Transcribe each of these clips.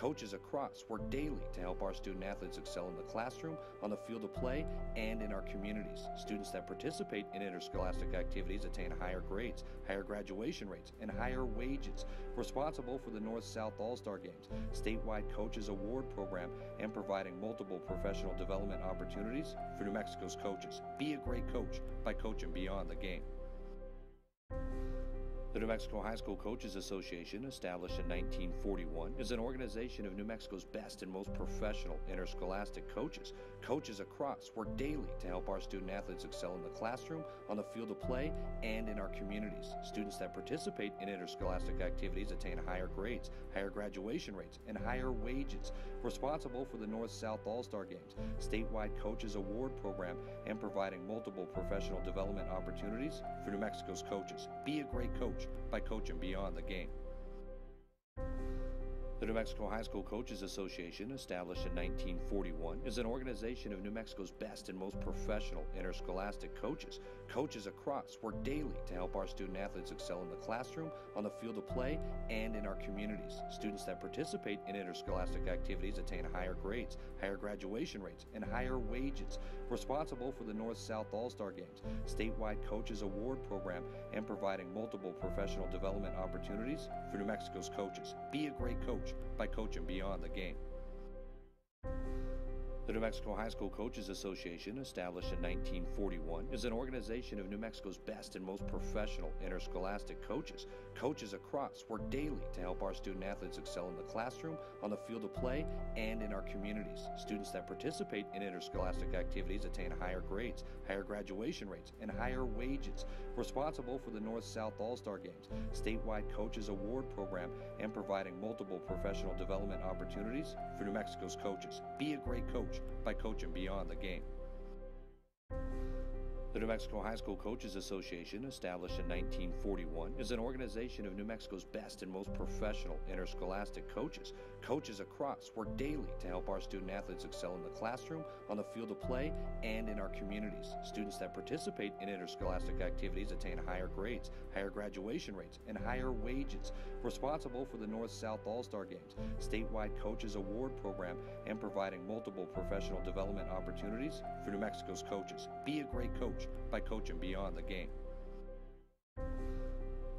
Coaches across work daily to help our student athletes excel in the classroom, on the field of play, and in our communities. Students that participate in interscholastic activities attain higher grades, higher graduation rates, and higher wages. Responsible for the North-South All-Star Games, statewide coaches award program, and providing multiple professional development opportunities for New Mexico's coaches. Be a great coach by coaching beyond the game. The New Mexico High School Coaches Association, established in 1941, is an organization of New Mexico's best and most professional interscholastic coaches. Coaches across work daily to help our student athletes excel in the classroom, on the field of play, and in our communities. Students that participate in interscholastic activities attain higher grades, higher graduation rates, and higher wages. Responsible for the North-South All-Star Games, statewide coaches award program, and providing multiple professional development opportunities for New Mexico's coaches. Be a great coach by coaching beyond the game. The New Mexico High School Coaches Association, established in 1941, is an organization of New Mexico's best and most professional interscholastic coaches. Coaches across work daily to help our student athletes excel in the classroom, on the field of play, and in our communities. Students that participate in interscholastic activities attain higher grades, higher graduation rates, and higher wages. Responsible for the North-South All-Star Games, statewide coaches award program, and providing multiple professional development opportunities for New Mexico's coaches. Be a great coach by coaching beyond the game. The New Mexico High School Coaches Association, established in 1941, is an organization of New Mexico's best and most professional interscholastic coaches. Coaches across work daily to help our student athletes excel in the classroom, on the field of play, and in our communities. Students that participate in interscholastic activities attain higher grades, higher graduation rates, and higher wages. Responsible for the North-South All-Star Games, statewide coaches award program, and providing multiple professional development opportunities for New Mexico's coaches. Be a great coach by coaching beyond the game. The New Mexico High School Coaches Association, established in 1941, is an organization of New Mexico's best and most professional interscholastic coaches. Coaches across work daily to help our student athletes excel in the classroom, on the field of play, and in our communities. Students that participate in interscholastic activities attain higher grades, higher graduation rates, and higher wages. Responsible for the North-South All-Star Games, statewide coaches award program, and providing multiple professional development opportunities for New Mexico's coaches. Be a great coach by coaching beyond the game.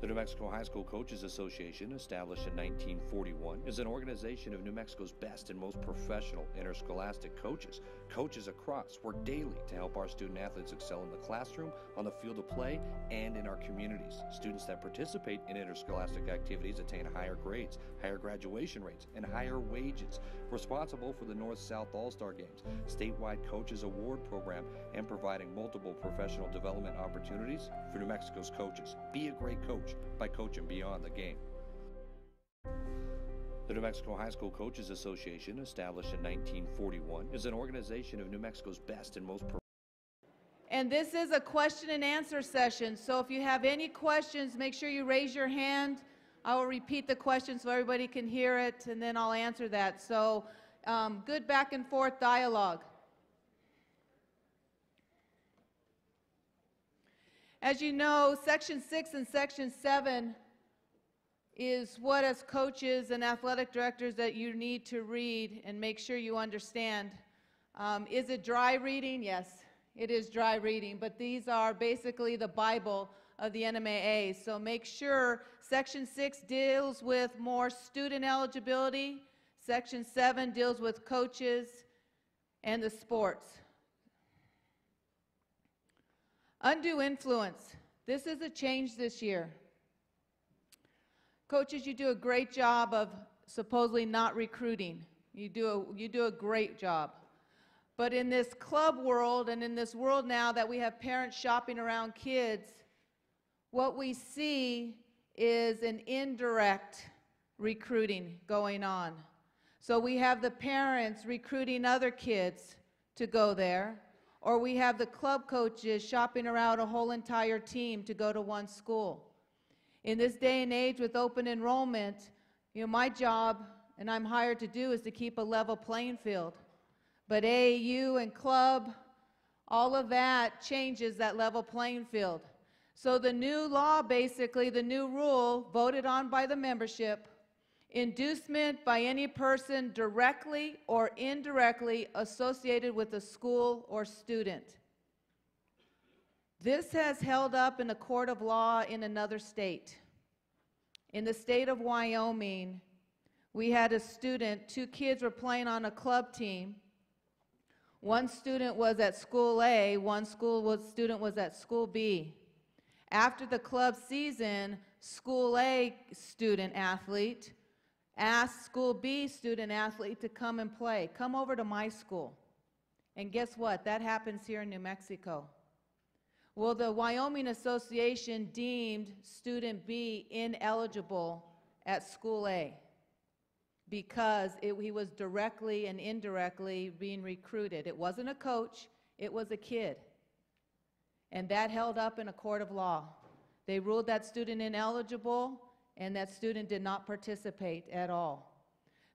The New Mexico High School Coaches Association, established in 1941, is an organization of New Mexico's best and most professional interscholastic coaches. Coaches across work daily to help our student athletes excel in the classroom, on the field of play, and in our communities. Students that participate in interscholastic activities attain higher grades, higher graduation rates, and higher wages. Responsible for the North-South All-Star Games, statewide coaches award program, and providing multiple professional development opportunities for New Mexico's coaches. Be a great coach by coaching beyond the game. The New Mexico High School Coaches Association, established in 1941, is an organization of New Mexico's best and most And this is a question and answer session, so if you have any questions, make sure you raise your hand. I will repeat the question so everybody can hear it, and then I'll answer that. So good back and forth dialogue. As you know, Section 6 and Section 7 is what, as coaches and athletic directors, that you need to read and make sure you understand. Is it dry reading? Yes, it is dry reading, but these are basically the Bible of the NMAA. So make sure Section 6 deals with more student eligibility. Section 7 deals with coaches and the sports. Undue influence. This is a change this year. Coaches, you do a great job of supposedly not recruiting. You do a great job. But in this club world and in this world now that we have parents shopping around kids, what we see is an indirect recruiting going on. So we have the parents recruiting other kids to go there, or we have the club coaches shopping around a whole entire team to go to one school. In this day and age with open enrollment, my job, and I'm hired to do, is to keep a level playing field. But AAU and club, all of that changes that level playing field. So the new law, basically, the new rule voted on by the membership, Inducement by any person directly or indirectly associated with a school or student. This has held up in a court of law in another state. In the state of Wyoming, we had a student, two kids were playing on a club team. One student was at school A, one student was at school B. After the club season, school A student athlete asked school B student athlete to come and play. Come over to my school. And guess what? That happens here in New Mexico. Well, the Wyoming Association deemed student B ineligible at school A because he was directly and indirectly being recruited. It wasn't a coach, it was a kid. And that held up in a court of law. They ruled that student ineligible, and that student did not participate at all.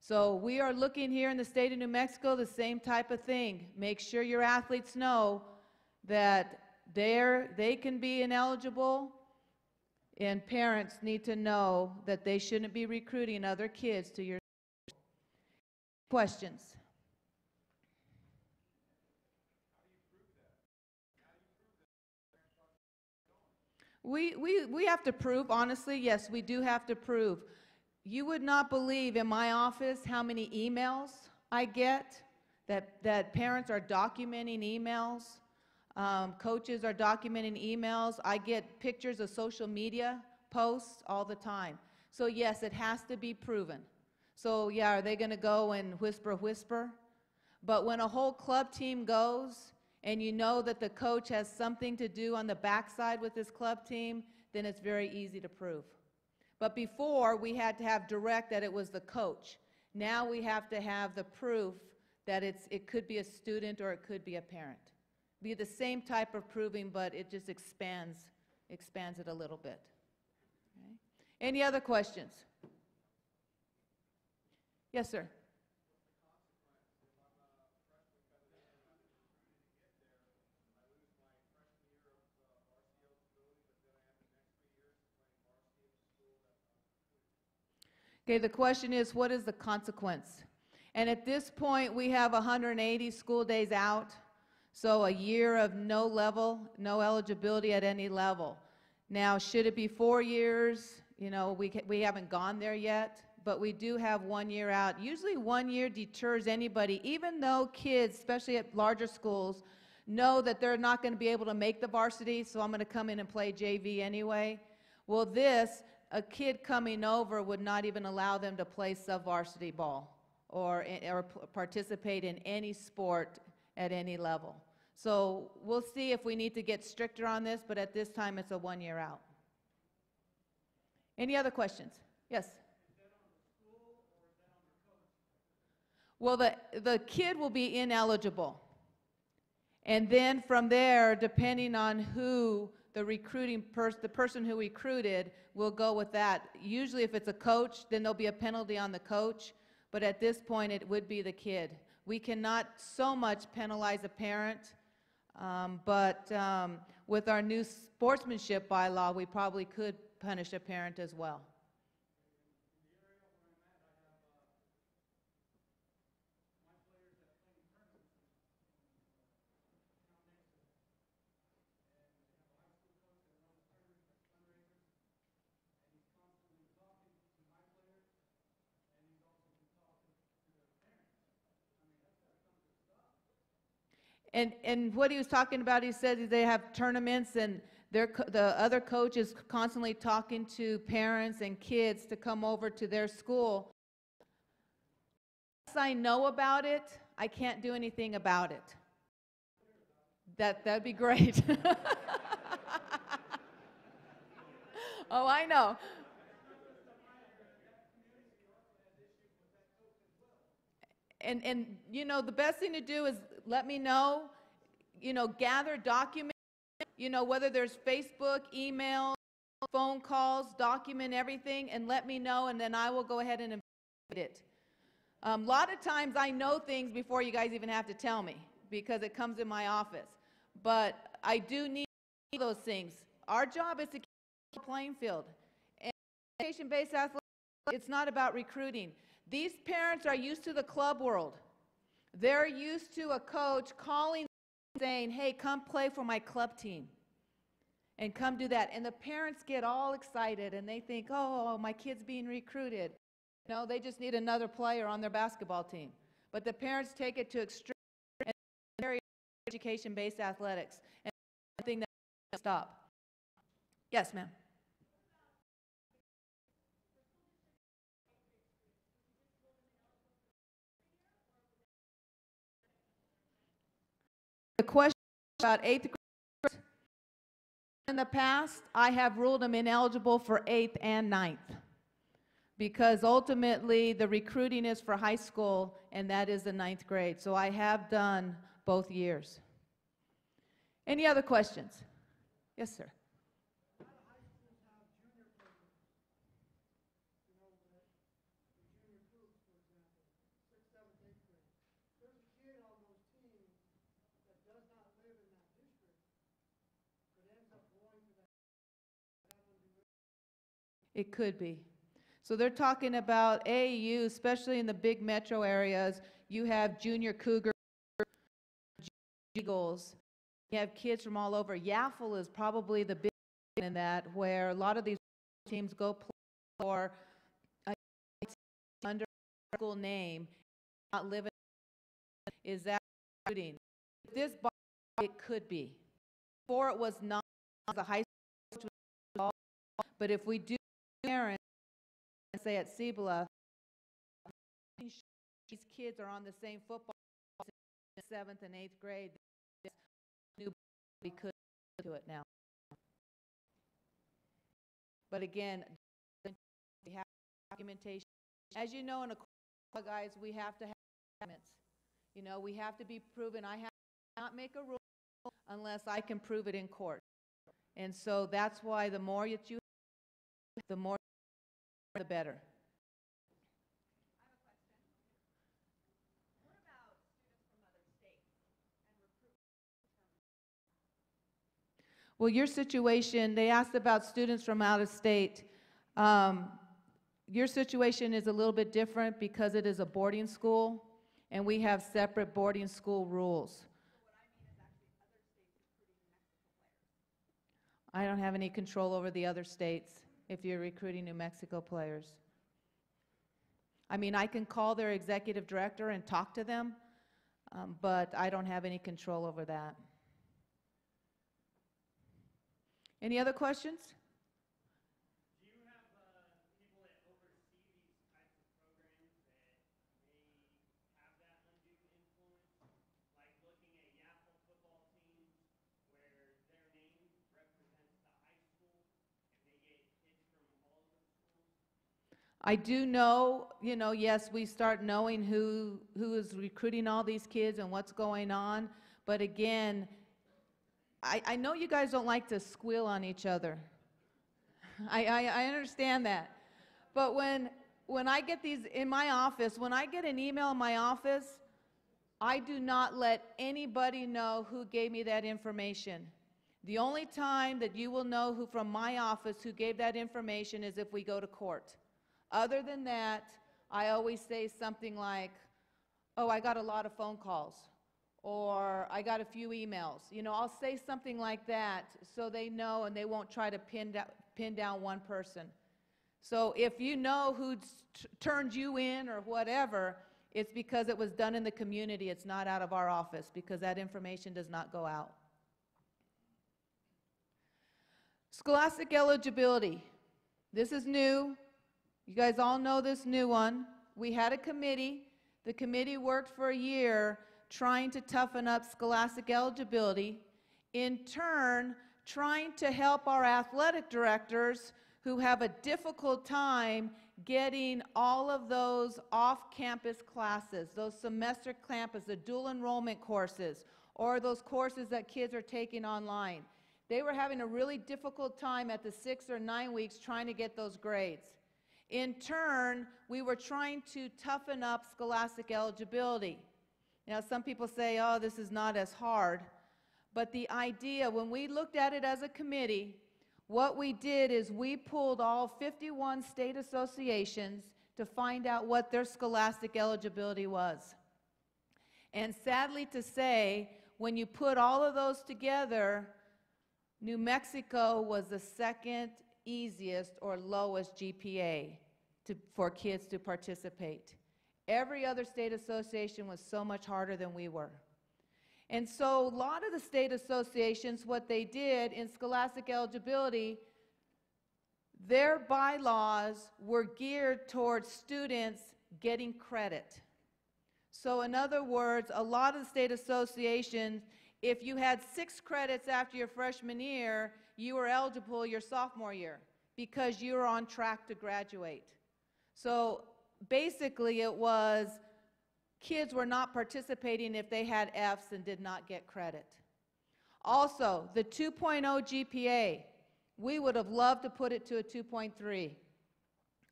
So we are looking here in the state of New Mexico, the same type of thing. Make sure your athletes know that they can be ineligible, and parents need to know that they shouldn't be recruiting other kids to your questions. We have to prove, honestly, yes, we do have to prove. You would not believe in my office how many emails I get that parents are documenting emails, coaches are documenting emails. I get pictures of social media posts all the time. So yes, it has to be proven. So yeah, are they going to go and whisper? But when a whole club team goes, and you know that the coach has something to do on the backside with this club team, then it's very easy to prove. But before, we had to have direct that it was the coach. Now we have to have the proof that it could be a student or it could be a parent. Be the same type of proving, but it just expands it a little bit. Okay. Any other questions? Yes, sir. Okay, the question is, what is the consequence? And at this point, we have 180 school days out, so a year of no eligibility at any level. Now, should it be 4 years? You know, we haven't gone there yet, but we do have 1 year out. Usually 1 year deters anybody, even though kids, especially at larger schools, know that they're not going to be able to make the varsity, so I'm going to come in and play JV anyway. Well, a kid coming over would not even allow them to play sub-varsity ball or participate in any sport at any level. So we'll see if we need to get stricter on this, but at this time it's a 1 year out. Any other questions? Yes? Is that on the school or is that on the coach? Well, the kid will be ineligible. And then from there, depending on who the person who recruited will go with that. Usually if it's a coach, then there'll be a penalty on the coach, but at this point it would be the kid. We cannot so much penalize a parent, but with our new sportsmanship bylaw, we probably could punish a parent as well. And what he was talking about, he said they have tournaments and the other coach is constantly talking to parents and kids to come over to their school. Unless I know about it, I can't do anything about it. That'd be great. Oh, I know. And you know, the best thing to do is let me know, you know, gather documents, you know, whether there's Facebook, email, phone calls, document everything, and let me know, and then I will go ahead and investigate it. A lot of times I know things before you guys even have to tell me because it comes in my office. But I do need those things. Our job is to keep the playing field. And education-based athletics it's not about recruiting. These parents are used to the club world. They're used to a coach calling, saying, hey, come play for my club team. And come do that. And the parents get all excited and they think, oh, my kid's being recruited. No, they just need another player on their basketball team. But the parents take it to extreme and very education-based athletics. And something that doesn't stop. Yes, ma'am. The question about 8th grade, in the past, I have ruled them ineligible for 8th and 9th because ultimately the recruiting is for high school and that is the 9th grade. So I have done both years. Any other questions? Yes, sir. It could be. So they're talking about AAU, especially in the big metro areas. You have junior Cougars, Eagles. You have kids from all over. Yaffle is probably the big one in that, where a lot of these teams go play for a under school name, not living. Is that recruiting? This bar, it could be. Before it was not the high school, but if we do parents say at Cibola, these kids are on the same football in 7th and 8th grade. We could do it now. But again, we have documentation. As you know, in a court, guys, we have to have documents. You know, we have to be proven. I have to not make a rule unless I can prove it in court. And so that's why the more that you have, the more, the better. Well, your situation, they asked about students from out of state. Your situation is a little bit different because it is a boarding school, and we have separate boarding school rules. I don't have any control over the other states if you're recruiting New Mexico players. I mean, I can call their executive director and talk to them, but I don't have any control over that. Any other questions? Do you have people that oversee these types of programs that may have that undue influence? Like looking at Yaffle football teams where their name represents the high school and they get kids from all over the schools? I do know, yes, we start knowing who is recruiting all these kids and what's going on, but again, I know you guys don't like to squeal on each other. I understand that. But when I get these in my office, when I get an email in my office, I do not let anybody know who gave me that information. The only time that you will know who from my office who gave that information is if we go to court. Other than that, I always say something like, oh, I got a lot of phone calls. Or I got a few emails. I'll say something like that so they know and they won't try to pin down one person. So if you know who turned you in or whatever, it's because it was done in the community. It's not out of our office because that information does not go out. Scholastic eligibility. This is new. You guys all know this new one. We had a committee. The committee worked for a year trying to toughen up scholastic eligibility, in turn, trying to help our athletic directors who have a difficult time getting all of those off-campus classes, those semester campus, the dual enrollment courses, or those courses that kids are taking online. They were having a really difficult time at the 6 or 9 weeks trying to get those grades. In turn, we were trying to toughen up scholastic eligibility. Now, some people say, oh, this is not as hard. But the idea, when we looked at it as a committee, What we did is we pulled all 51 state associations to find out what their scholastic eligibility was. And sadly to say, when you put all of those together, New Mexico was the second easiest or lowest GPA for kids to participate. Every other state association was so much harder than we were. And so a lot of the state associations, what they did in scholastic eligibility, their bylaws were geared towards students getting credit. So in other words, a lot of the state associations, if you had 6 credits after your freshman year, you were eligible your sophomore year because you were on track to graduate. So basically it was kids were not participating if they had Fs and did not get credit. Also, the 2.0 GPA, we would have loved to put it to a 2.3,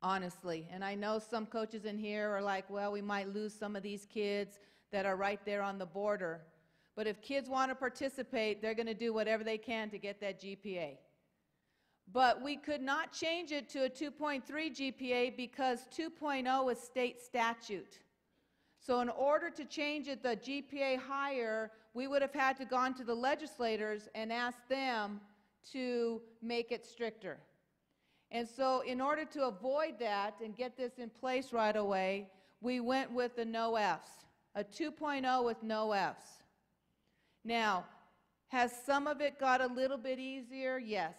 honestly. And I know some coaches in here are like, well, we might lose some of these kids that are right there on the border. But if kids want to participate, they're going to do whatever they can to get that GPA. But we could not change it to a 2.3 GPA because 2.0 is state statute. So in order to change it, the GPA higher, we would have had to gone to the legislators and asked them to make it stricter. And so in order to avoid that and get this in place right away, we went with the no Fs, a 2.0 with no Fs. Now, has some of it got a little bit easier? Yes.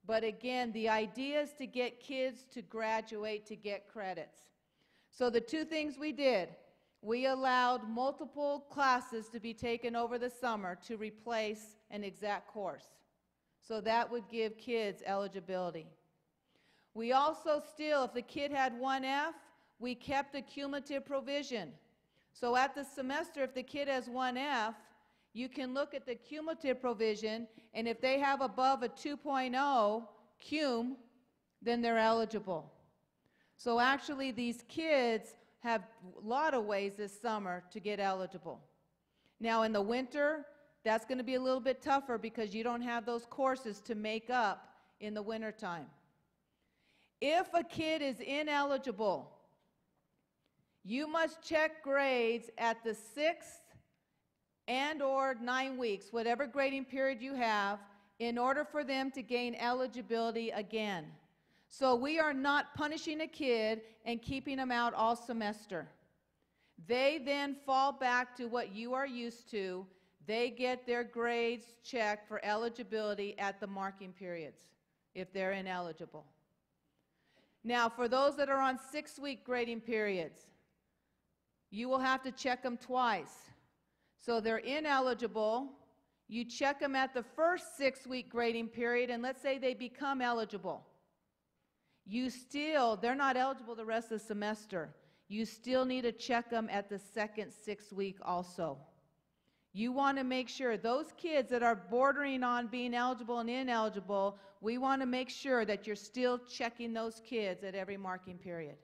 But again, the idea is to get kids to graduate to get credits. So the two things we did, we allowed multiple classes to be taken over the summer to replace an exact course. So that would give kids eligibility. We also still, if the kid had 1 F, we kept a cumulative provision. So at the semester, if the kid has 1 F, you can look at the cumulative provision, and if they have above a 2.0 cum, then they're eligible. So actually these kids have a lot of ways this summer to get eligible. Now in the winter, that's going to be a little bit tougher because you don't have those courses to make up in the wintertime. If a kid is ineligible, you must check grades at the 6th and or 9 weeks, whatever grading period you have, in order for them to gain eligibility again. So we are not punishing a kid and keeping them out all semester. They then fall back to what you are used to. They get their grades checked for eligibility at the marking periods if they're ineligible. Now, for those that are on 6-week grading periods, you will have to check them twice. So they're ineligible. You check them at the first 6-week grading period, and let's say they become eligible. They're not eligible the rest of the semester. You still need to check them at the second 6th week also. You want to make sure those kids that are bordering on being eligible and ineligible, we want to make sure that you're still checking those kids at every marking period.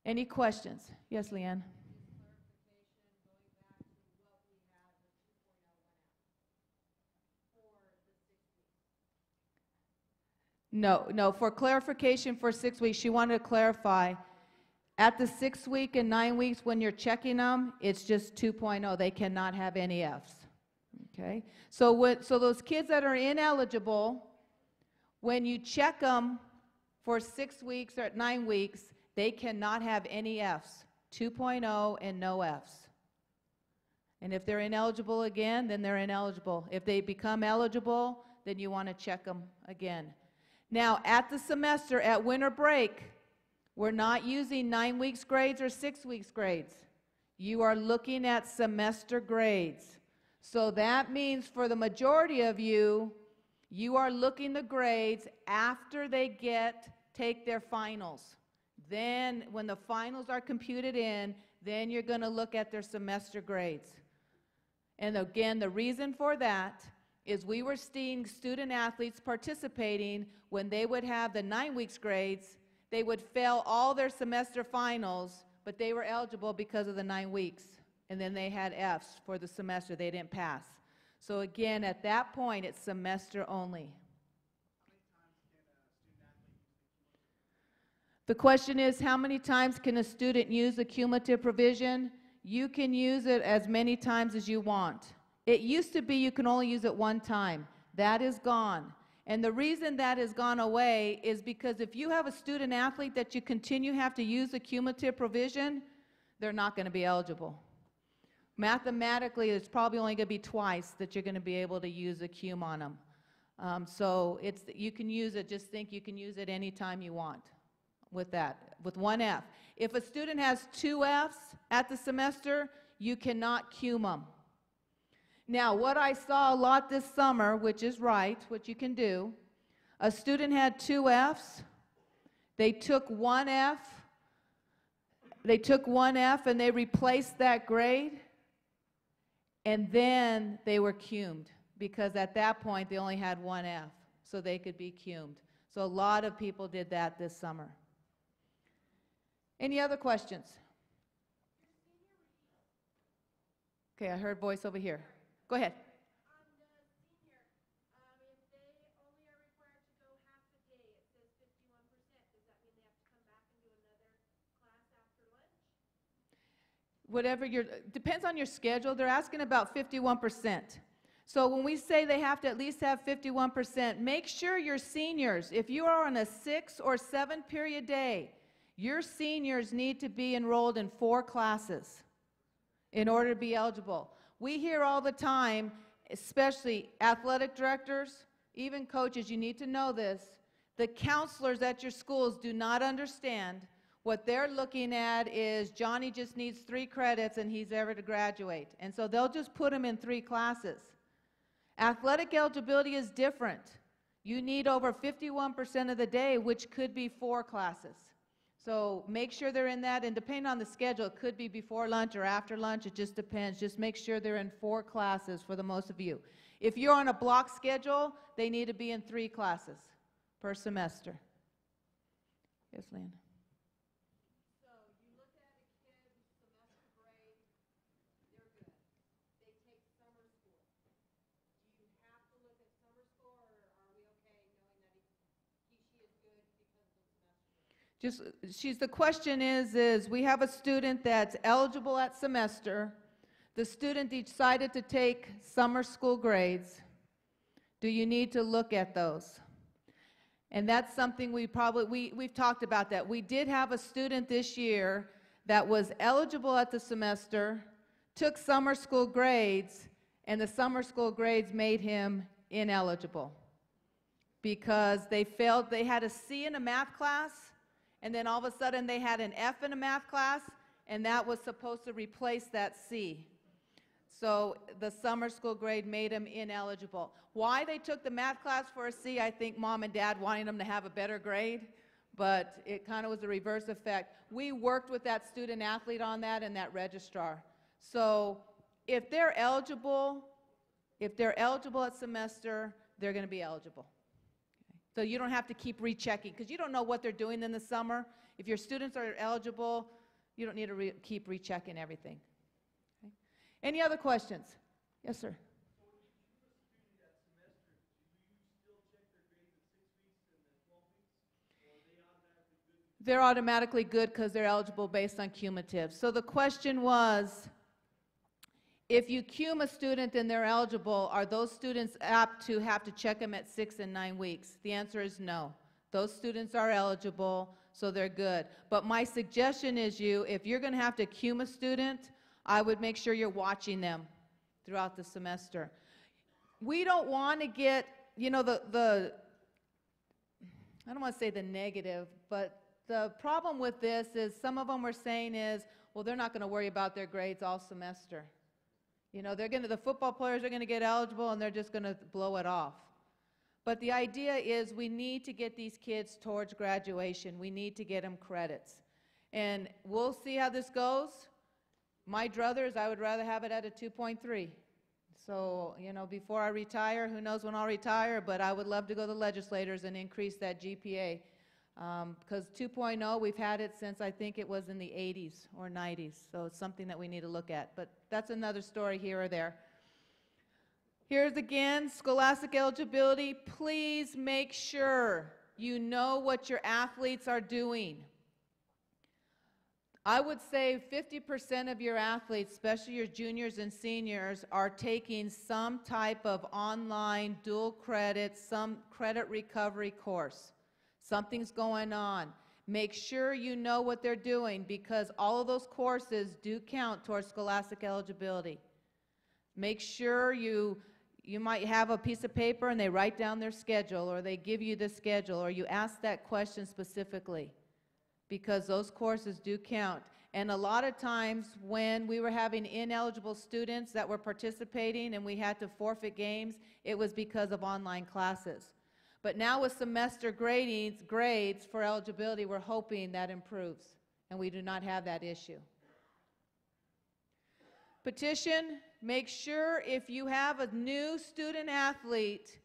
Any questions? Yes, Leanne? No, for clarification for 6 weeks, she wanted to clarify. At the 6 week and 9 weeks when you're checking them, it's just 2.0. They cannot have any Fs. Okay? So those kids that are ineligible, when you check them for 6 weeks or 9 weeks, they cannot have any Fs. 2.0 and no Fs. And if they're ineligible again, then they're ineligible. If they become eligible, then you want to check them again. Now, at the semester, at winter break, we're not using 9 weeks grades or 6 weeks grades. You are looking at semester grades. So that means for the majority of you, you are looking the grades after they take their finals. Then when the finals are computed in, then you're going to look at their semester grades. And again, the reason for that is we were seeing student athletes participating when they would have the 9 weeks grades. They would fail all their semester finals, but they were eligible because of the 9 weeks. And then they had Fs for the semester. They didn't pass. So again, at that point, it's semester only. The question is, how many times can a student use the cumulative provision? You can use it as many times as you want. It used to be you can only use it one time. That is gone. And the reason that has gone away is because if you have a student athlete that you continue have to use the cumulative provision, they're not going to be eligible. Mathematically, it's probably only going to be twice that you're going to be able to use a cum on them. So you can use it, just think you can use it anytime you want with that, with one F. If a student has 2 Fs at the semester, you cannot cum them. Now, what I saw a lot this summer, which is right, what you can do, a student had 2 Fs, they took 1 F, and they replaced that grade, and then they were cummed, because at that point they only had 1 F, so they could be cummed. So a lot of people did that this summer. Any other questions? Okay, I heard voice over here. Go ahead. On the senior, if they only are required to go half a day, it says 51%. Does that mean they have to come back and do another class after lunch? Whatever depends on your schedule. They're asking about 51%. So when we say they have to at least have 51%, make sure your seniors, if you are on a 6 or 7 period day, your seniors need to be enrolled in 4 classes in order to be eligible. We hear all the time, especially athletic directors, even coaches, you need to know this, the counselors at your schools do not understand. What they're looking at is Johnny just needs 3 credits and he's ever to graduate. And so they'll just put him in 3 classes. Athletic eligibility is different. You need over 51% of the day, which could be 4 classes. So make sure they're in that, and depending on the schedule, it could be before lunch or after lunch. It just depends. Just make sure they're in 4 classes for the most of you. If you're on a block schedule, they need to be in 3 classes per semester. Yes, Lynn? So you look at a kid's semester grade, they're good. They take summer school. Do you have to look at summer school, or are we okay knowing that she is good because of the semester grade? The question is we have a student that's eligible at semester. The student decided to take summer school grades. Do you need to look at those? And that's something we've talked about that. We did have a student this year that was eligible at the semester, took summer school grades, and the summer school grades made him ineligible because they had a C in a math class, and then all of a sudden they had an F in a math class, and that was supposed to replace that C. So the summer school grade made him ineligible. Why they took the math class for a C, I think mom and dad wanted them to have a better grade, but it kind of was a reverse effect. We worked with that student athlete on that and that registrar. So if they're eligible at semester, they're going to be eligible. So you don't have to keep rechecking, because you don't know what they're doing in the summer. If your students are eligible, you don't need to keep rechecking everything. Okay. Any other questions? Yes, sir. So when you do a student that semester, do you still check their grades at 6 weeks and then 12 weeks? Or are they automatically good? They're automatically good because they're eligible based on cumulative. So the question was, if you cum a student and they're eligible, are those students apt to have to check them at 6 and 9 weeks? The answer is no. Those students are eligible, so they're good. But my suggestion is if you're going to have to cum a student, I would make sure you're watching them throughout the semester. We don't want to get, I don't want to say the negative, but the problem with this is some of them are saying is, well, they're not going to worry about their grades all semester. The football players are going to get eligible and they're just going to blow it off. But the idea is we need to get these kids towards graduation. We need to get them credits. And we'll see how this goes. My druthers, I would rather have it at a 2.3. So, before I retire, who knows when I'll retire, but I would love to go to the legislators and increase that GPA. Because 2.0, we've had it since I think it was in the 80s or 90s. So it's something that we need to look at. But that's another story here or there. Here's again, scholastic eligibility. Please make sure you know what your athletes are doing. I would say 50% of your athletes, especially your juniors and seniors, are taking some type of online dual credit, some credit recovery course. Something's going on. Make sure you know what they're doing, because all of those courses do count towards scholastic eligibility. Make sure you might have a piece of paper and they write down their schedule, or they give you the schedule, or you ask that question specifically, because those courses do count. And a lot of times when we were having ineligible students that were participating and we had to forfeit games, it was because of online classes. But now with semester grades for eligibility, we're hoping that improves, and we do not have that issue. Petition, make sure if you have a new student athlete,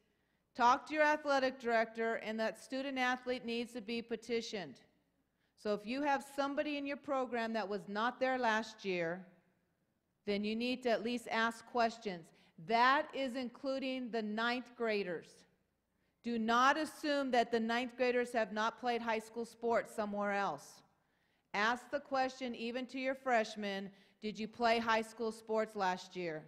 talk to your athletic director, and that student athlete needs to be petitioned. So if you have somebody in your program that was not there last year, then you need to at least ask questions. That is including the 9th graders. Do not assume that the 9th graders have not played high school sports somewhere else. Ask the question even to your freshmen, did you play high school sports last year?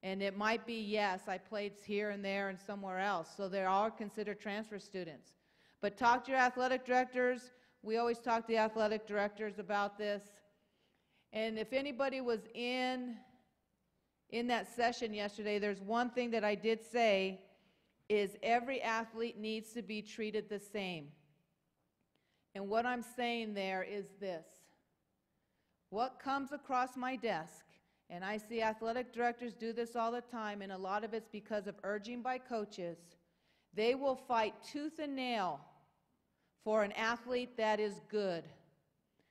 And it might be, yes, I played here and there and somewhere else. So they're all considered transfer students. But talk to your athletic directors. We always talk to the athletic directors about this. And if anybody was in that session yesterday, there's one thing that I did say, is every athlete needs to be treated the same. And what I'm saying there is this. What comes across my desk, and I see athletic directors do this all the time, and a lot of it's because of urging by coaches, they will fight tooth and nail for an athlete that is good.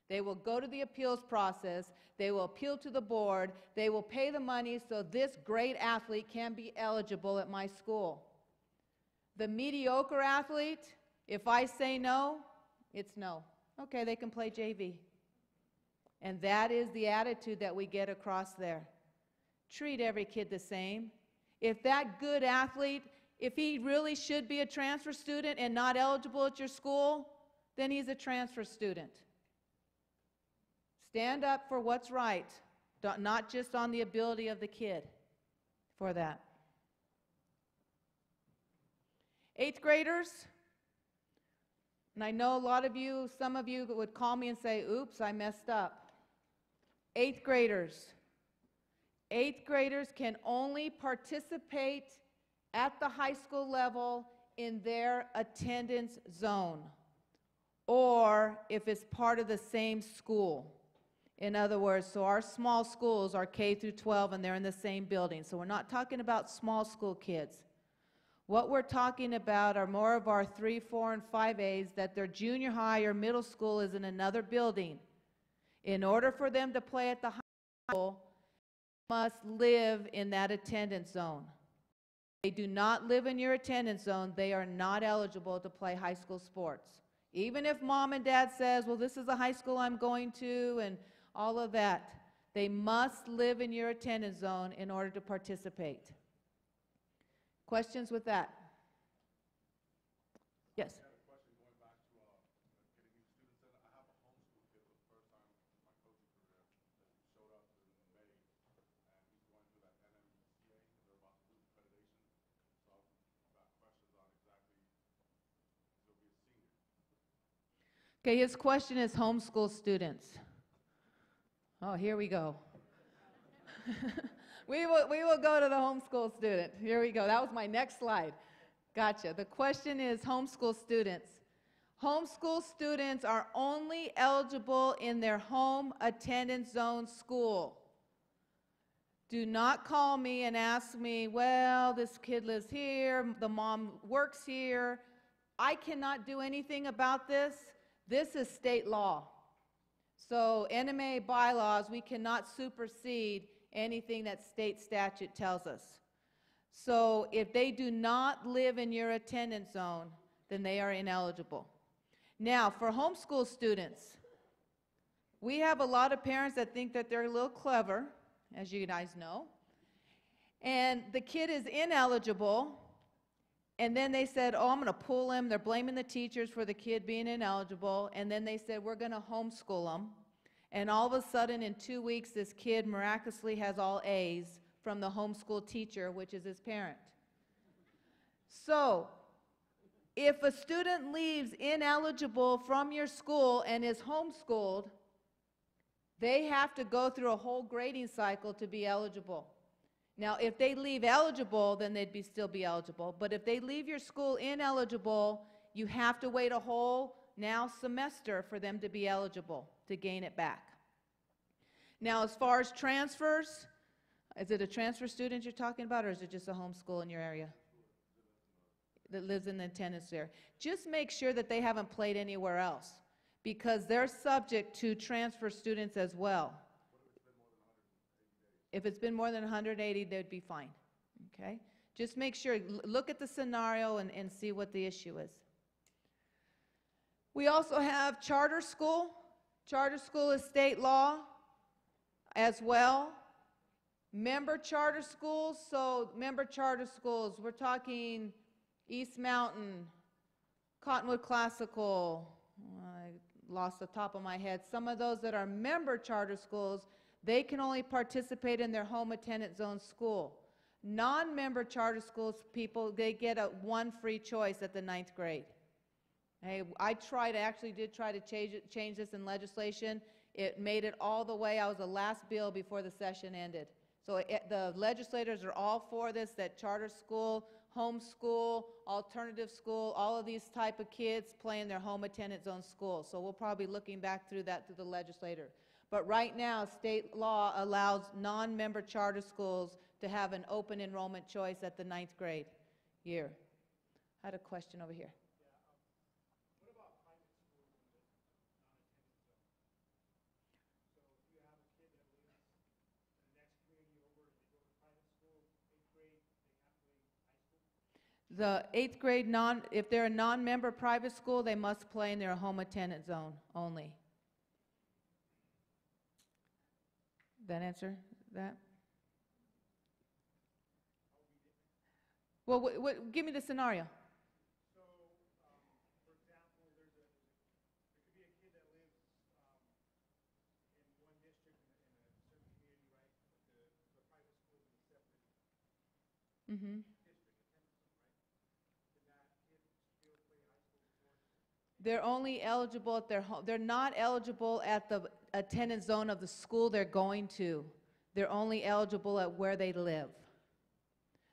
They will go to the appeals process, they will appeal to the board, they will pay the money so this great athlete can be eligible at my school. The mediocre athlete, if I say no, it's no. Okay, they can play JV. And that is the attitude that we get across there. Treat every kid the same. If that good athlete, if he really should be a transfer student and not eligible at your school, then he's a transfer student. Stand up for what's right, not just on the ability of the kid for that. 8th graders, and I know a lot of you, some of you would call me and say, oops, I messed up. 8th graders. 8th graders can only participate at the high school level in their attendance zone, or if it's part of the same school. In other words, so our small schools are K through 12 and they're in the same building. So we're not talking about small school kids. What we're talking about are more of our 3, 4, and 5As that their junior high or middle school is in another building. In order for them to play at the high school, they must live in that attendance zone. If they do not live in your attendance zone, they are not eligible to play high school sports. Even if mom and dad says, well, this is the high school I'm going to, and all of that, they must live in your attendance zone in order to participate. Questions with that? Yes. I had a question going back to getting new students in. I have a homeschool kid for the first time in my coaching career that showed up in May, and he's going through that NMAA, and they're about to do accreditation. So I've got questions on exactly, he'll be a senior. Okay, his question is homeschool students. Oh, here we go. We will go to the homeschool student. Here we go. That was my next slide. Gotcha. The question is homeschool students. Homeschool students are only eligible in their home attendance zone school. Do not call me and ask me, well, this kid lives here, the mom works here. I cannot do anything about this. This is state law. So NMAA bylaws, we cannot supersede anything that state statute tells us. So if they do not live in your attendance zone, then they are ineligible. Now, for homeschool students, we have a lot of parents that think that they're a little clever, as you guys know, And the kid is ineligible, and then they said, oh, I'm going to pull him. They're blaming the teachers for the kid being ineligible, and then they said, we're going to homeschool him. And all of a sudden, in 2 weeks, this kid miraculously has all A's from the homeschool teacher, which is his parent. So, if a student leaves ineligible from your school and is homeschooled, they have to go through a whole grading cycle to be eligible. Now, if they leave eligible, then they'd still be eligible. But if they leave your school ineligible, you have to wait a whole semester for them to be eligible to gain it back. Now, as far as transfers, is it a transfer student you're talking about, or is it just a homeschool in your area that lives in the attendance area? Just make sure that they haven't played anywhere else, because they're subject to transfer students as well. If it's been more than 180, they'd be fine. Okay? Just make sure, look at the scenario and see what the issue is. We also have charter school. Charter school is state law as well. Member charter schools, so member charter schools, we're talking East Mountain, Cottonwood Classical, I lost the top of my head. Some of those that are member charter schools, they can only participate in their home attendance zone school. Non-member charter schools people, they get one free choice at the 9th grade. Hey, I actually did try to change this in legislation. It made it all the way. I was the last bill before the session ended. So the legislators are all for this, that charter school, homeschool, alternative school, all of these type of kids play in their home attendance zone school. So we'll probably be looking back through that to the legislator. But right now, state law allows non-member charter schools to have an open enrollment choice at the 9th grade year. I had a question over here. What about private schools in the non-attendance zone? So if you have a kid that lives in the next community over and they go to private school, 8th grade, they have to leave high school? The 8th grade, if they're a non-member private school, they must play in their home attendance zone only. That answer that? Well, give me the scenario. So, for example, there could be a kid that lives in one district in a certain community, right? But the private school is in a separate Mm-hmm. district, attendance zone, right? Can that kid still play high school sports? They're only eligible at their home. They're not eligible at the attendance zone of the school they're going to. They're only eligible at where they live.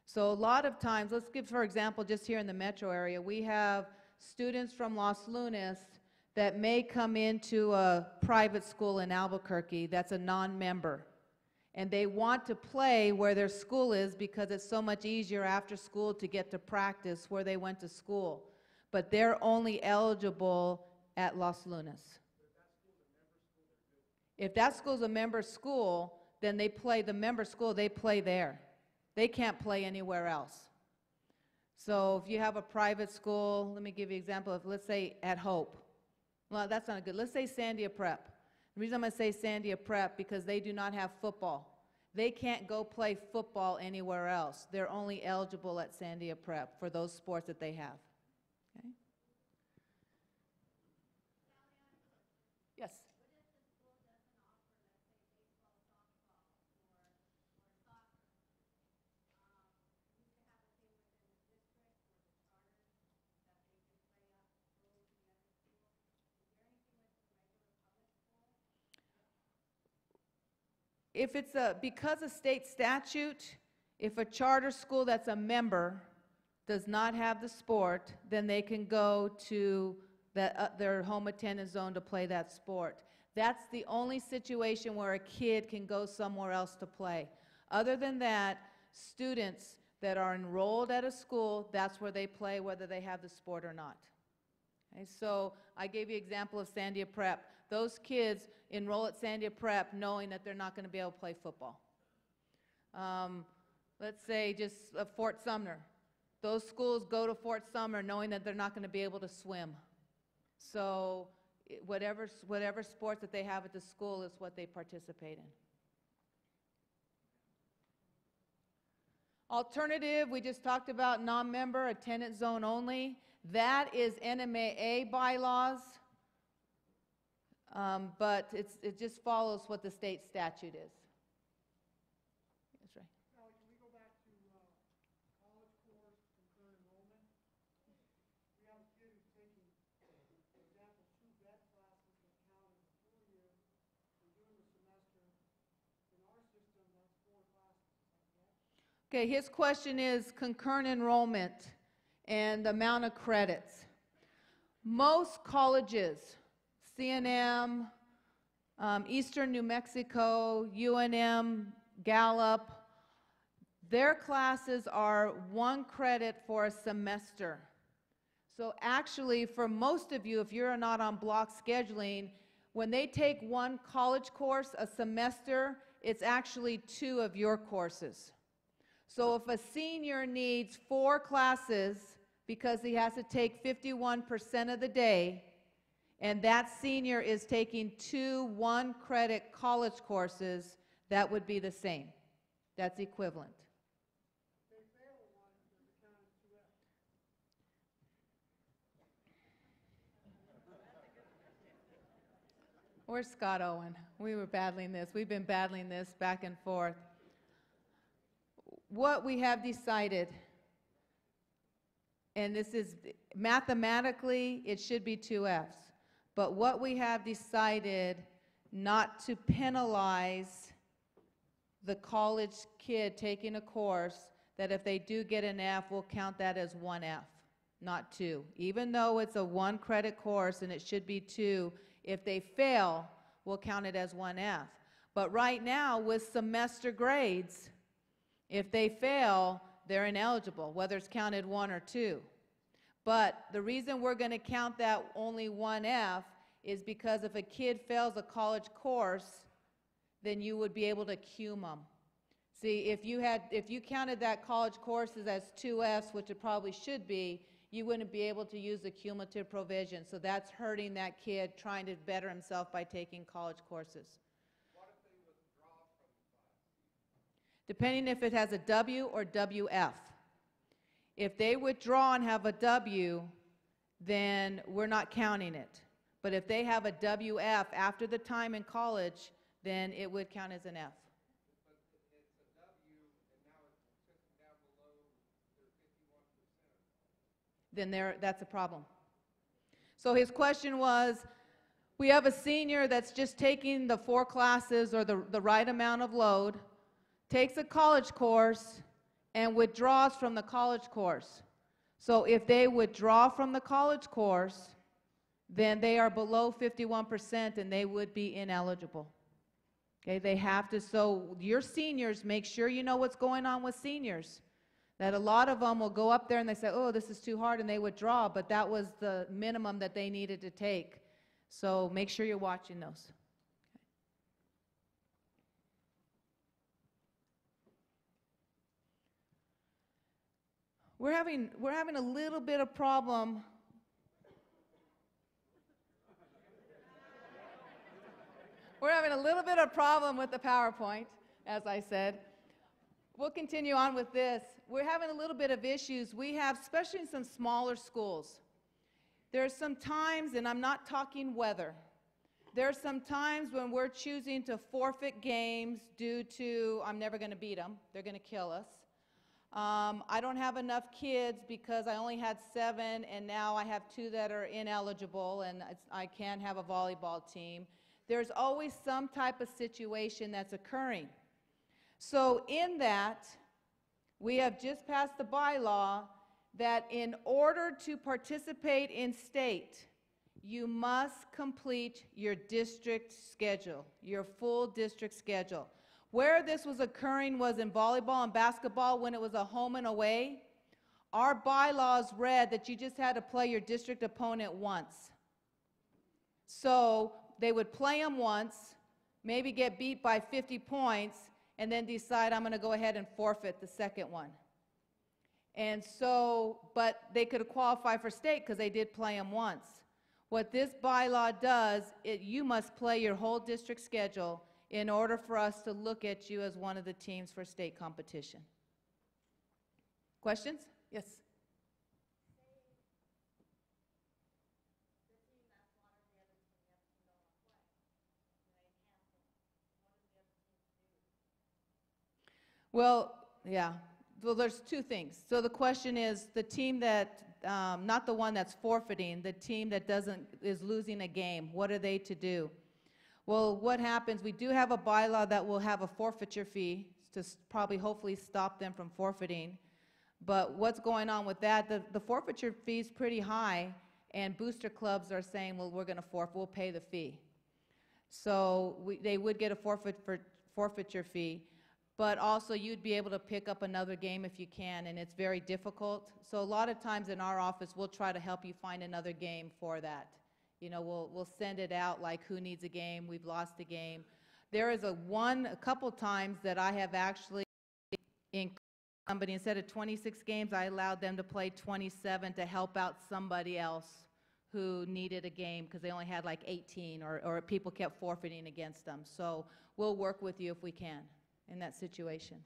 So a lot of times, let's give, for example, just here in the metro area, we have students from Los Lunas that may come into a private school in Albuquerque that's a non-member. And they want to play where their school is because it's so much easier after school to get to practice where they went to school. But they're only eligible at Los Lunas. If that school's a member school, then they play the member school, they play there. They can't play anywhere else. So if you have a private school, let me give you an example of, let's say, at Hope. Well, that's not good. Let's say Sandia Prep. The reason I'm going to say Sandia Prep because they do not have football. They can't go play football anywhere else. They're only eligible at Sandia Prep for those sports that they have. Okay? Yes? If it's because of state statute, if a charter school that's a member does not have the sport, then they can go to their home attendance zone to play that sport. That's the only situation where a kid can go somewhere else to play. Other than that, students that are enrolled at a school, that's where they play, whether they have the sport or not. Okay, so I gave you an example of Sandia Prep. Those kids enroll at Sandia Prep knowing that they're not going to be able to play football. Let's say just Fort Sumner. Those schools go to Fort Sumner knowing that they're not going to be able to swim. So whatever sports that they have at the school is what they participate in. Alternative, we just talked about non-member, attendance zone only. That is NMAA bylaws, but it just follows what the state statute is. That's right. Now, can we go back to college course concurrent enrollment? We have a kid who's taking, for example, 2 vet classes that count as a full year. We're doing a semester. In our system, that's 4 classes. Is that correct? Okay, his question is concurrent enrollment and the amount of credits. Most colleges, CNM, Eastern New Mexico, UNM, Gallup, their classes are 1 credit for a semester. So actually, for most of you, if you're not on block scheduling, when they take 1 college course a semester, it's actually 2 of your courses. So if a senior needs 4 classes because he has to take 51% of the day, and that senior is taking 2 1-credit college courses, that would be the same. That's equivalent. If they fail one, does it count as 2F? Where's Scott Owen? We were battling this. We've been battling this back and forth. What we have decided, and this is mathematically, it should be 2 Fs, but what we have decided not to penalize the college kid taking a course, that if they do get an F, we'll count that as 1 F, not 2. Even though it's a 1-credit course and it should be 2, if they fail, we'll count it as 1 F. But right now, with semester grades, if they fail, they're ineligible, whether it's counted 1 or 2. But the reason we're going to count that only 1 F is because if a kid fails a college course, then you would be able to cum them. See, if you counted that college courses as 2 Fs, which it probably should be, you wouldn't be able to use the cumulative provision. So that's hurting that kid trying to better himself by taking college courses. Depending if it has a W or WF. If they withdraw and have a W, then we're not counting it. But if they have a WF after the time in college, then it would count as an F. But it's a W, and now it's just down below their 51%. Then that's a problem. So his question was, we have a senior that's just taking the 4 classes or the right amount of load, takes a college course, and withdraws from the college course. So if they withdraw from the college course, then they are below 51% and they would be ineligible. Okay, they have to, so your seniors, make sure you know what's going on with seniors. That a lot of them will go up there and they say, oh, this is too hard, and they withdraw, but that was the minimum that they needed to take. So make sure you're watching those. We're having a little bit of problem. We're having a little bit of problem with the PowerPoint, as I said. We'll continue on with this. We're having a little bit of issues. We have, especially in some smaller schools, there's some times, and I'm not talking weather, there's some times when we're choosing to forfeit games due to, I'm never going to beat them, they're going to kill us. I don't have enough kids because I only had 7, and now I have 2 that are ineligible, and I can't have a volleyball team. There's always some type of situation that's occurring. So in that, we have just passed the bylaw that in order to participate in state, you must complete your district schedule, your full district schedule. Where this was occurring was in volleyball and basketball when it was a home and away. Our bylaws read that you just had to play your district opponent once. So they would play them once, maybe get beat by 50 points, and then decide I'm going to go ahead and forfeit the second one. And so, but they could qualify for state because they did play them once. What this bylaw does, you must play your whole district schedule in order for us to look at you as one of the teams for state competition. Questions? Yes. Well, yeah. Well, there's two things. So the question is, the team that, not the one that's forfeiting, the team that is losing a game, what are they to do? Well, what happens, we do have a bylaw that will have a forfeiture fee to probably hopefully stop them from forfeiting. But what's going on with that, the forfeiture fee is pretty high, and booster clubs are saying, well, we're going to forfeit, we'll pay the fee. So they would get a forfeiture fee. But also you'd be able to pick up another game if you can, and it's very difficult. So a lot of times in our office, we'll try to help you find another game for that. You know, we'll send it out like who needs a game, we've lost a game. There is a couple times that I have actually, in somebody, instead of 26 games, I allowed them to play 27 to help out somebody else who needed a game because they only had like 18 or people kept forfeiting against them. So we'll work with you if we can in that situation.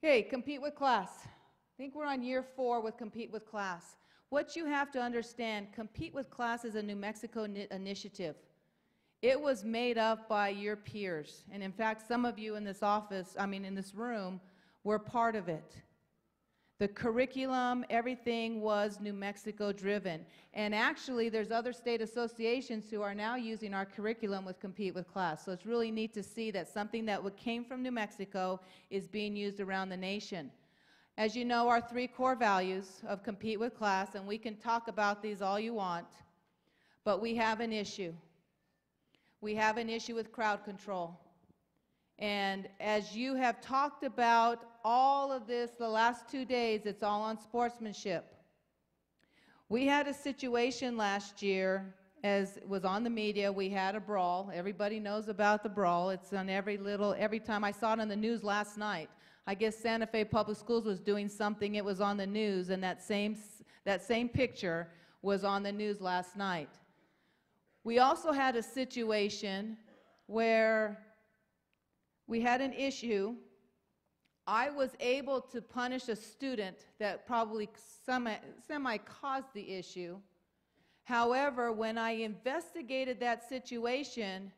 Okay, compete with class. I think we're on year 4 with compete with class. What you have to understand, compete with class is a New Mexico initiative. It was made up by your peers, and in fact, some of you in this office, in this room, were part of it. The curriculum, everything was New Mexico driven. And actually, there's other state associations who are now using our curriculum with Compete with Class. So it's really neat to see that something that came from New Mexico is being used around the nation. As you know, our 3 core values of Compete with Class, and we can talk about these all you want, but we have an issue. We have an issue with crowd control. And as you have talked about all of this the last 2 days, it's all on sportsmanship. We had a situation last year, as was on the media, we had a brawl. Everybody knows about the brawl. It's on every time. I saw it on the news last night. I guess Santa Fe Public Schools was doing something, it was on the news, and that same picture was on the news last night. We also had a situation where we had an issue. I was able to punish a student that probably semi-caused the issue. However, when I investigated that situation,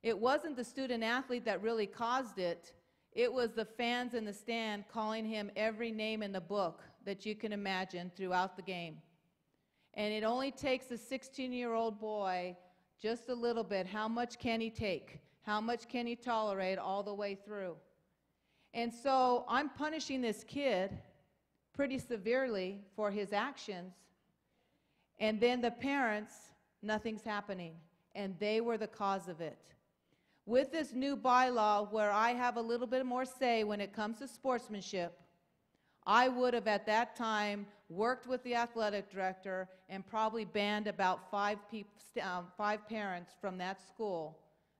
it wasn't the student athlete that really caused it. It was the fans in the stand calling him every name in the book that you can imagine throughout the game. And it only takes a 16-year-old boy just a little bit. How much can he take? How much can he tolerate all the way through? And so I'm punishing this kid pretty severely for his actions. And then the parents, nothing's happening. And they were the cause of it. With this new bylaw where I have a little bit more say when it comes to sportsmanship, I would have at that time worked with the athletic director and probably banned about 5 parents from that school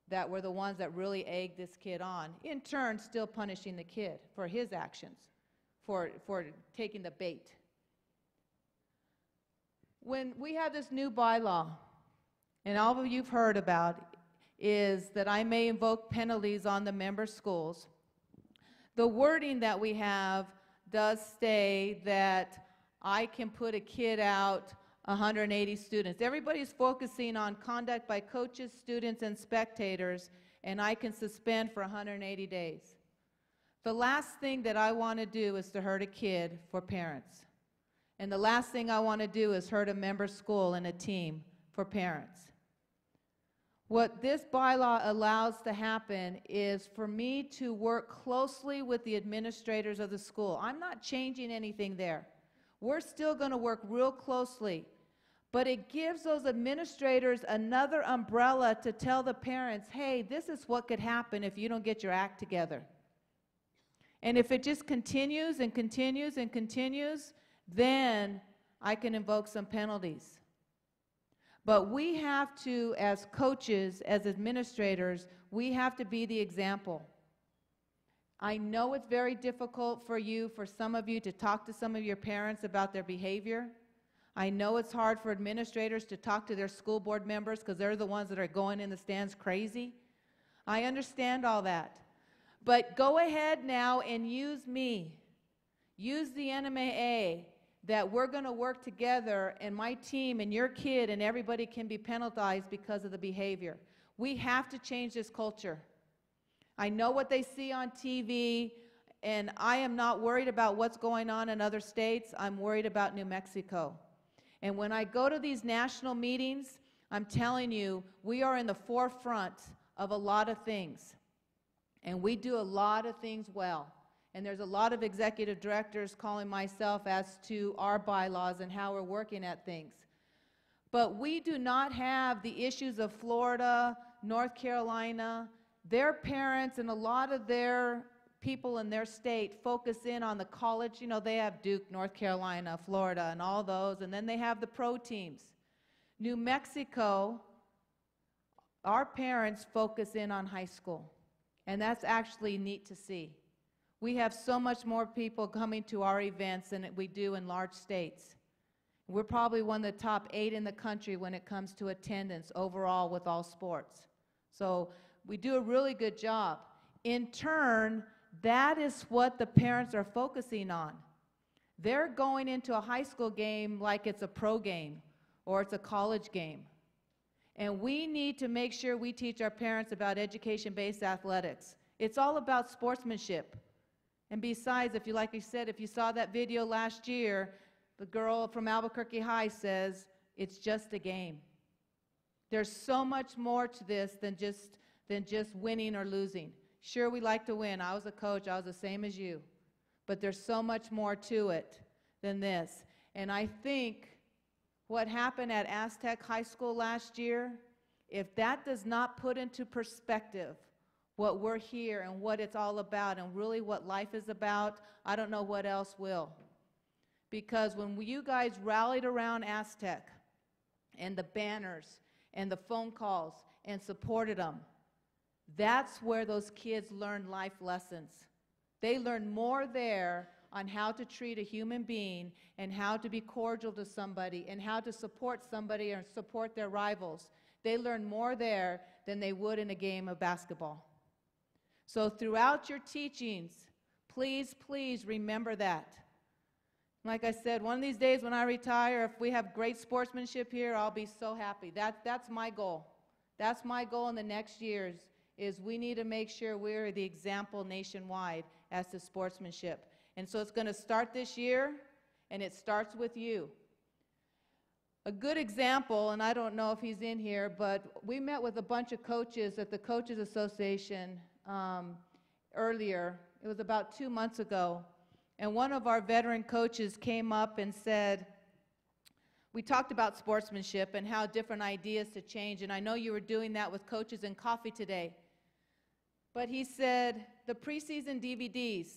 that were the ones that really egged this kid on, in turn still punishing the kid for his actions, for taking the bait. When we have this new bylaw, and all of you've heard about, is that I may invoke penalties on the member schools. The wording that we have does say that I can put a kid out 180 students. Everybody's focusing on conduct by coaches, students, and spectators, and I can suspend for 180 days. The last thing that I want to do is to hurt a kid for parents. And the last thing I want to do is hurt a member school and a team for parents. What this bylaw allows to happen is for me to work closely with the administrators of the school. I'm not changing anything there. We're still going to work real closely. But it gives those administrators another umbrella to tell the parents, hey, this is what could happen if you don't get your act together. And if it just continues and continues and continues, then I can invoke some penalties. But we have to, as coaches, as administrators, we have to be the example. I know it's very difficult for some of you, to talk to some of your parents about their behavior. I know it's hard for administrators to talk to their school board members because they're the ones that are going in the stands crazy. I understand all that. But go ahead now and use me. Use the NMAA, that we're going to work together, and my team and your kid and everybody can be penalized because of the behavior. We have to change this culture. I know what they see on TV, and I am not worried about what's going on in other states. I'm worried about New Mexico. And when I go to these national meetings, I'm telling you, we are in the forefront of a lot of things. And we do a lot of things well. And there's a lot of executive directors calling myself as to our bylaws and how we're working at things. But we do not have the issues of Florida, North Carolina. Their parents and a lot of their people in their state focus in on the college. You know, they have Duke, North Carolina, Florida, and all those. And then they have the pro teams. New Mexico, our parents focus in on high school. And that's actually neat to see. We have so much more people coming to our events than we do in large states. We're probably one of the top 8 in the country when it comes to attendance overall with all sports. So we do a really good job. In turn, that is what the parents are focusing on. They're going into a high school game like it's a pro game or it's a college game. And we need to make sure we teach our parents about education-based athletics. It's all about sportsmanship. And besides, if you, like I said, if you saw that video last year, the girl from Albuquerque High says, it's just a game. There's so much more to this than just winning or losing. Sure, we like to win. I was a coach. I was the same as you. But there's so much more to it than this. And I think what happened at Aztec High School last year, if that does not put into perspective what we're here and what it's all about and really what life is about, I don't know what else will. Because when you guys rallied around Aztec and the banners and the phone calls and supported them, that's where those kids learned life lessons. They learned more there on how to treat a human being and how to be cordial to somebody and how to support somebody or support their rivals. They learned more there than they would in a game of basketball. So throughout your teachings, please, please remember that. Like I said, one of these days when I retire, if we have great sportsmanship here, I'll be so happy. That's my goal. That's my goal in the next years, is we need to make sure we're the example nationwide as to sportsmanship. And so it's going to start this year, and it starts with you. A good example, and I don't know if he's in here, but we met with a bunch of coaches at the Coaches Association earlier. It was about 2 months ago. And one of our veteran coaches came up and said, we talked about sportsmanship and how different ideas to change. And I know you were doing that with Coaches and Coffee today. But he said, the preseason DVDs,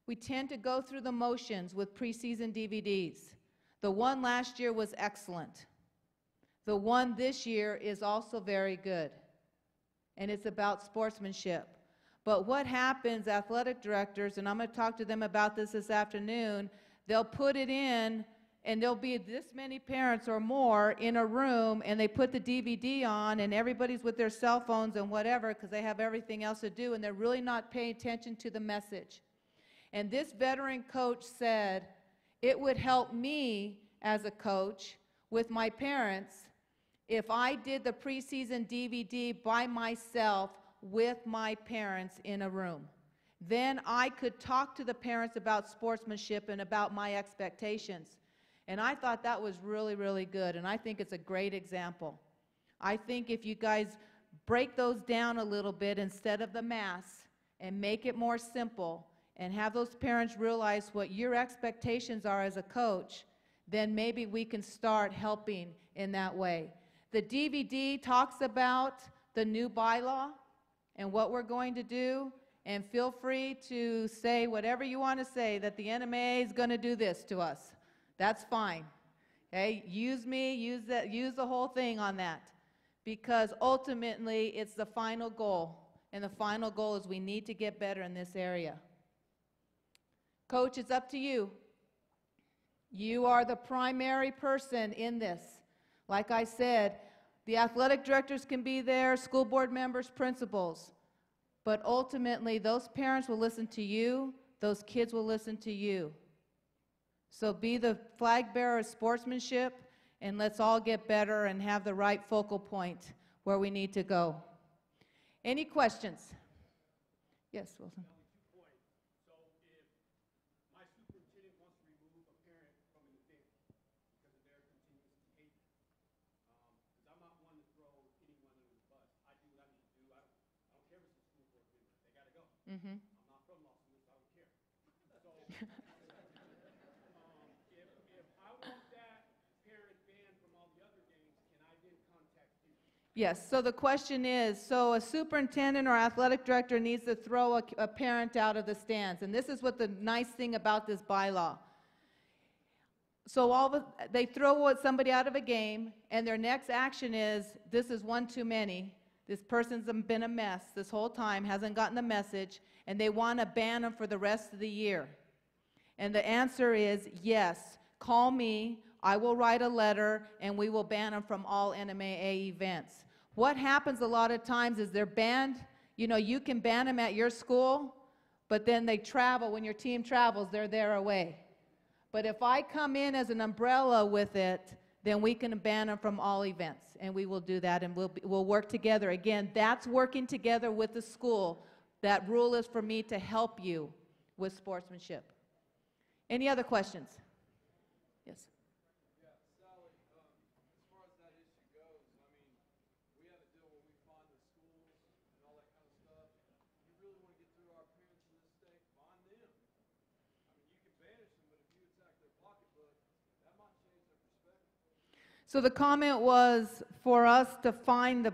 we tend to go through the motions with preseason DVDs. The one last year was excellent. The one this year is also very good. And it's about sportsmanship. But what happens, athletic directors, and I'm going to talk to them about this afternoon, they'll put it in, and there'll be this many parents or more in a room, and they put the DVD on, and everybody's with their cell phones and whatever because they have everything else to do, and they're really not paying attention to the message. And this veteran coach said, it would help me as a coach with my parents if I did the preseason DVD by myself with my parents in a room. Then I could talk to the parents about sportsmanship and about my expectations. And I thought that was really, really good, and I think it's a great example. I think if you guys break those down a little bit instead of the mass and make it more simple and have those parents realize what your expectations are as a coach, then maybe we can start helping in that way. The DVD talks about the new bylaw and what we're going to do, and feel free to say whatever you want to say, that the NMAA is going to do this to us. That's fine. Okay? Use me, use the whole thing on that, because ultimately it's the final goal, and the final goal is we need to get better in this area. Coach, it's up to you. You are the primary person in this. Like I said, the athletic directors can be there, school board members, principals. But ultimately, those parents will listen to you, those kids will listen to you. So be the flag bearer of sportsmanship, and let's all get better and have the right focal point where we need to go. Any questions? Yes, Wilson. So if my superintendent wants to remove a parent from an event because of their continuous behavior, because I'm not one to throw anyone under the bus. I do what I need to do. I don't care if it's a school board member. They got to go. Mm-hmm. I'm not from Los Angeles. I don't care. So if I want that parent banned from all the other games, can I then contact you? Yes, so the question is, so a superintendent or athletic director needs to throw a parent out of the stands, and this is what the nice thing about this bylaw. So they throw somebody out of a game, and their next action is, this is one too many. This person's been a mess this whole time, hasn't gotten the message, and they want to ban them for the rest of the year. And the answer is yes, call me, I will write a letter, and we will ban them from all NMAA events. What happens a lot of times is they're banned. You know, you can ban them at your school, but then they travel. When your team travels, they're there away. But if I come in as an umbrella with it, then we can ban them from all events, and we will do that, and we'll work together. Again, that's working together with the school. That rule is for me to help you with sportsmanship. Any other questions? Yes. Yeah, Sally, as far as that issue goes, I mean, we have a deal where we fine the schools and all that kind of stuff. You really want to get through our parents in this state, fine them. I mean, you can banish them, but if you attack their pocketbook, that might change their perspective. So the comment was for us to find the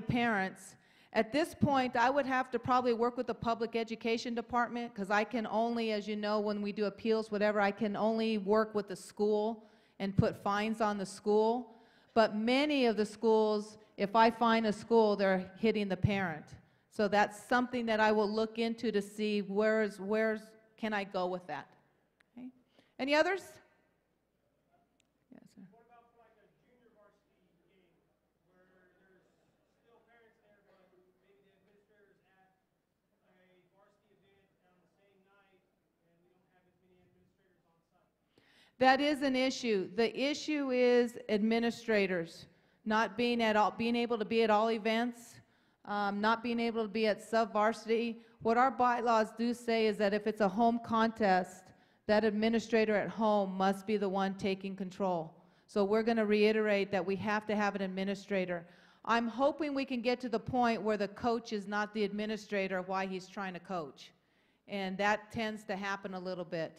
parents. At this point, I would have to probably work with the public education department, because I can only, as you know, when we do appeals, whatever, I can only work with the school and put fines on the school. But many of the schools, if I fine a school, they're hitting the parent. So that's something that I will look into to see where's can I go with that. Okay. Any others? Yes, sir. What about for like a junior varsity game where there's still parents there, but maybe the administrator's at a varsity event on the same night and we don't have as many administrators on site? That is an issue. The issue is administrators not being able to be at all events, not being able to be at sub-varsity. What our bylaws do say is that if it's a home contest, that administrator at home must be the one taking control. So we're going to reiterate that we have to have an administrator. I'm hoping we can get to the point where the coach is not the administrator while he's trying to coach. And that tends to happen a little bit.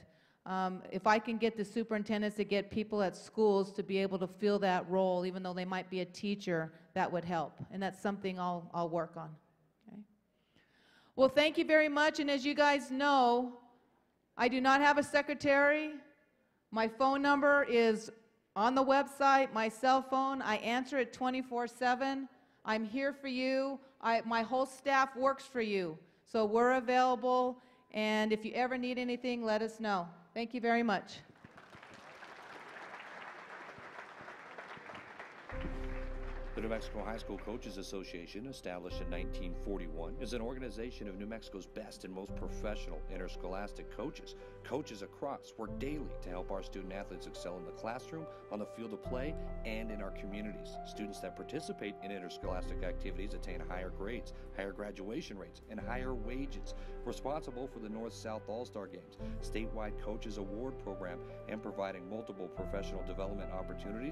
If I can get the superintendents to get people at schools to be able to fill that role, even though they might be a teacher, that would help. And that's something I'll work on. Okay? Well, thank you very much. And as you guys know, I do not have a secretary. My phone number is on the website, my cell phone. I answer it 24/7. I'm here for you. My whole staff works for you. So we're available. And if you ever need anything, let us know. Thank you very much. The New Mexico High School Coaches Association, established in 1941, is an organization of New Mexico's best and most professional interscholastic coaches. Coaches across work daily to help our student athletes excel in the classroom, on the field of play, and in our communities. Students that participate in interscholastic activities attain higher grades, higher graduation rates, and higher wages. Responsible for the North-South All-Star Games, statewide Coaches Award Program, and providing multiple professional development opportunities